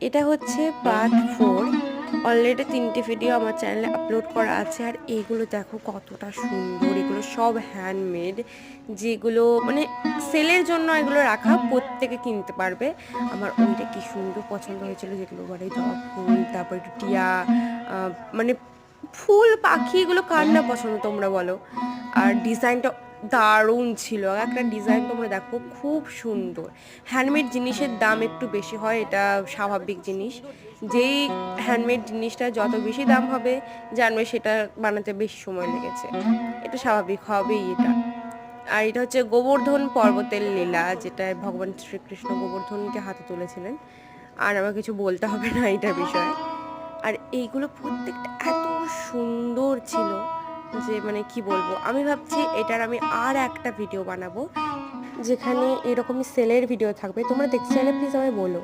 এটা হচ্ছে part 4। Already 3টে ভিডিও আমার চ্যানেলে আপলোড করা আছে। আর এইগুলো দেখো কতটা সুন্দর, এগুলো সব হ্যান্ডমেড, যেগুলো মানে সেলের জন্য এগুলো রাখা, প্রত্যেকে কিনতে পারবে। আমার ওইটা কি সুন্দর পছন্দ হয়েছিল, যেগুলো মানে জবা ফুল, তারপর একটু টিয়া, মানে ফুল পাখি, এগুলো কার না পছন্দ তোমরা বলো। আর ডিজাইনটা দারুণ ছিল, একটা ডিজাইন তোমরা দেখো খুব সুন্দর। হ্যান্ডমেড জিনিসের দাম একটু বেশি হয়, এটা স্বাভাবিক জিনিস। যেই হ্যান্ডমেড জিনিসটা যত বেশি দাম হবে, জানবে সেটা বানাতে বেশি সময় লেগেছে, এটা স্বাভাবিক হবেই এটা। আর এটা হচ্ছে গোবর্ধন পর্বতের লীলা, যেটা ভগবান শ্রীকৃষ্ণ গোবর্ধনকে হাতে তুলেছিলেন। আর আমার কিছু বলতে হবে না এটার বিষয়ে। আর এইগুলো প্রত্যেকটা এত সুন্দর ছিল যে মানে কি বলবো। আমি ভাবছি এটার আমি আর একটা ভিডিও বানাবো, যেখানে এরকমই সেলের ভিডিও থাকবে। তোমরা দেখতে চাইলে প্লিজ আমায় বলো।